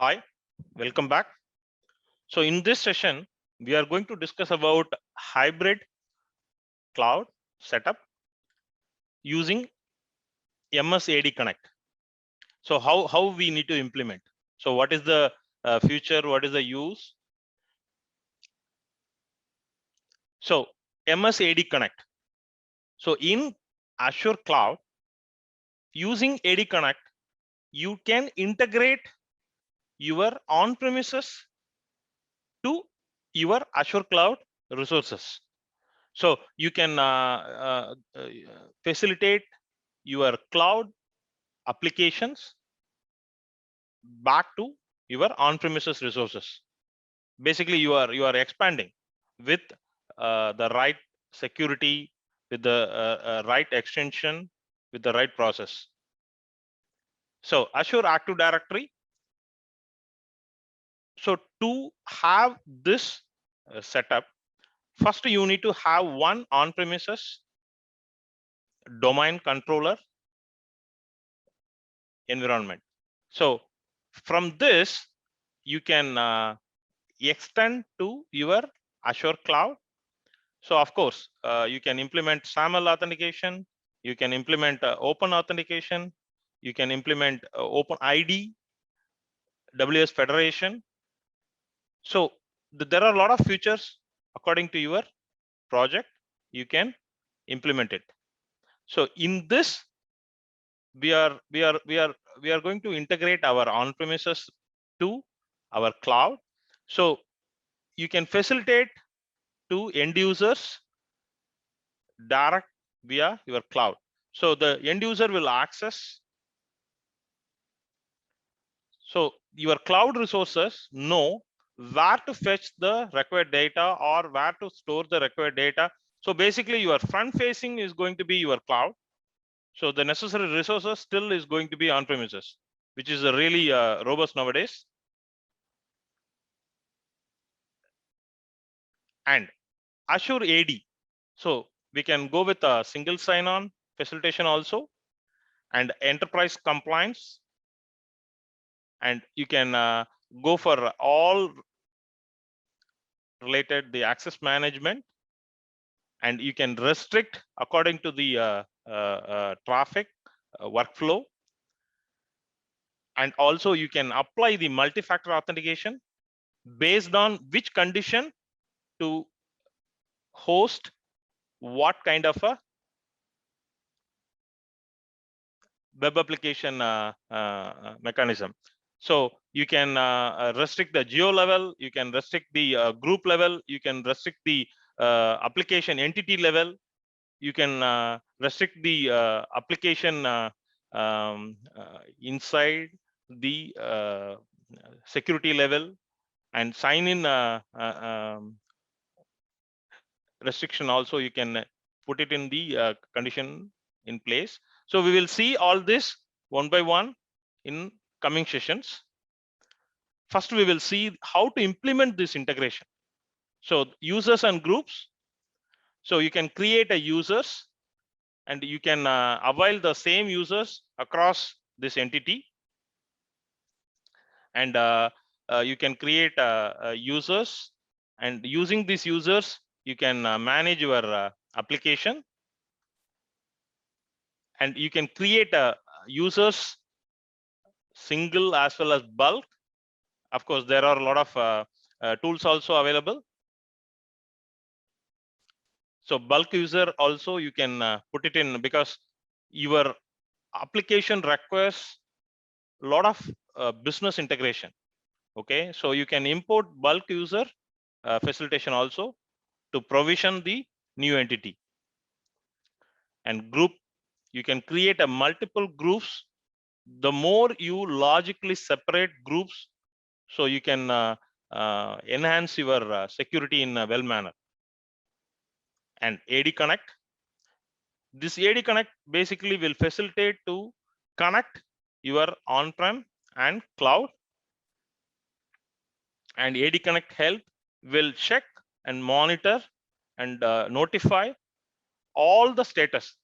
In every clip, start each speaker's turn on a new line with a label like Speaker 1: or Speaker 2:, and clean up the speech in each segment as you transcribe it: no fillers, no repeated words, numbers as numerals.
Speaker 1: Hi, welcome back. So in this session, we are going to discuss about hybrid cloud setup using MS AD Connect. So how we need to implement. So what is the future? What is the use? So MS AD Connect. So in Azure Cloud, using AD Connect, you can integrate your on-premises to your Azure Cloud resources. So you can facilitate your cloud applications back to your on-premises resources. Basically, you are expanding with the right security, with the right extension, with the right process. So Azure Active Directory. So to have this setup, first you need to have one on-premises domain controller environment. So from this, you can extend to your Azure Cloud. So of course, you can implement SAML authentication. You can implement open authentication. You can implement Open ID, WS Federation. So there are a lot of features according to your project. You can implement it. So in this, we are going to integrate our on-premises to our cloud. So you can facilitate to end users direct via your cloud. So the end user will access. So your cloud resources know where to fetch the required data or where to store the required data. So basically your front facing is going to be your cloud. So the necessary resources still is going to be on premises, which is a really robust nowadays. And Azure AD. So we can go with a single sign-on facilitation also, and enterprise compliance. And you can go for all related the access management, and you can restrict according to the traffic workflow. And also you can apply the multi-factor authentication based on which condition to host what kind of a web application mechanism. So you can restrict the geo level, you can restrict the group level, you can restrict the application entity level, you can restrict the application inside the security level, and sign in restriction also you can put it in the condition in place. So we will see all this one by one in coming sessions. First, we will see how to implement this integration. So users and groups. So you can create a users, and you can avail the same users across this entity. And you can create users, and using these users, you can manage your application. And you can create a users single as well as bulk. Of course, there are a lot of tools also available. So bulk user also you can put it in, because your application requires a lot of business integration. Okay, so you can import bulk user facilitation also to provision the new entity. And group, you can create a multiple groups. The more you logically separate groups, so you can enhance your security in a well manner. And AD Connect, this AD Connect basically will facilitate to connect your on-prem and cloud. And AD Connect help will check and monitor and notify all the status,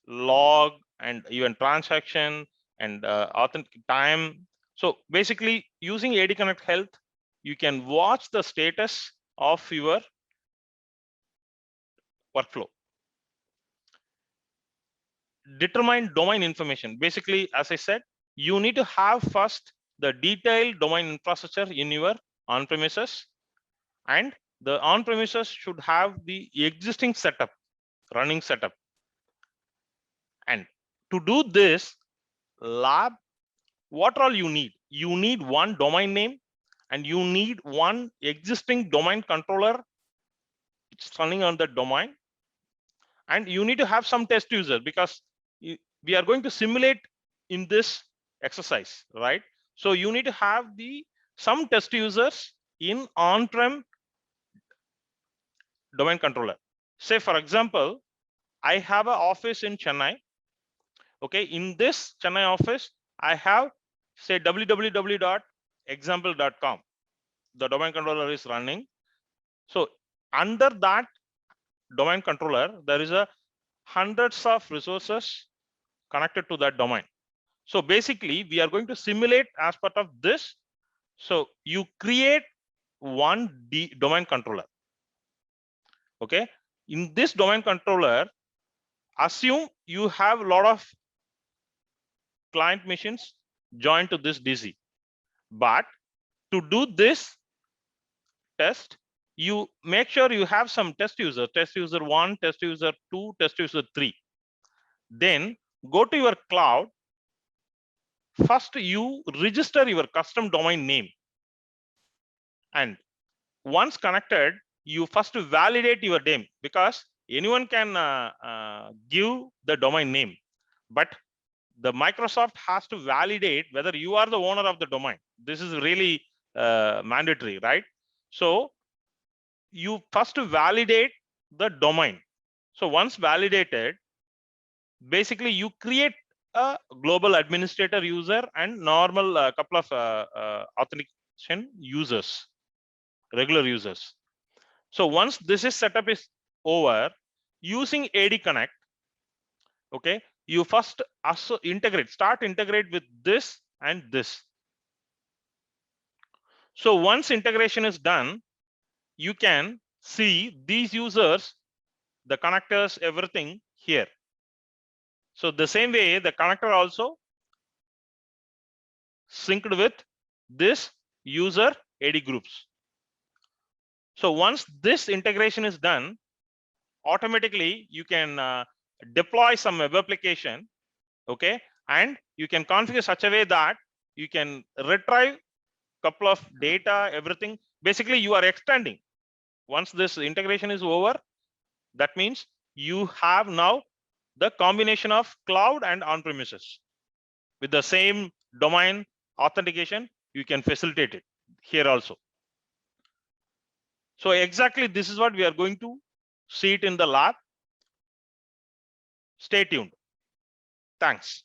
Speaker 1: log, and even transaction and authentic time. So basically using AD Connect Health, you can watch the status of your workflow. Determine domain information. Basically, as I said, you need to have first the detailed domain infrastructure in your on-premises, and the on-premises should have the existing setup, running setup. And to do this, lab, what all you need? You need one domain name, and you need one existing domain controller it's running on the domain, and you need to have some test user, because we are going to simulate in this exercise, right? So you need to have some test users in on-prem domain controller. Say for example, I have an office in Chennai. Okay, in this Chennai office, I have say www.example.com. The domain controller is running. So under that domain controller, there is a hundreds of resources connected to that domain. So basically, we are going to simulate as part of this. So you create one domain controller. Okay, in this domain controller, assume you have a lot of client machines joined to this DC. But to do this test, you make sure you have some test user 1, test user 2, test user 3. Then go to your cloud. First, you register your custom domain name. And once connected, you first validate your name, because anyone can give the domain name. But the Microsoft has to validate whether you are the owner of the domain. This is really mandatory, right? So you first validate the domain. So once validated, basically you create a global administrator user and normal couple of authentication users, regular users. So once this is setup is over, using AD Connect, okay, you first also start integrate with this and this. So once integration is done, you can see these users, the connectors, everything here. So the same way, the connector also synced with this user AD groups. So once this integration is done, automatically you can deploy some web application, okay, and you can configure such a way that you can retrieve couple of data, everything. Basically, you are extending. Once this integration is over, that means you have now the combination of cloud and on-premises. With the same domain authentication, you can facilitate it here also. So exactly this is what we are going to see it in the lab. Stay tuned. Thanks.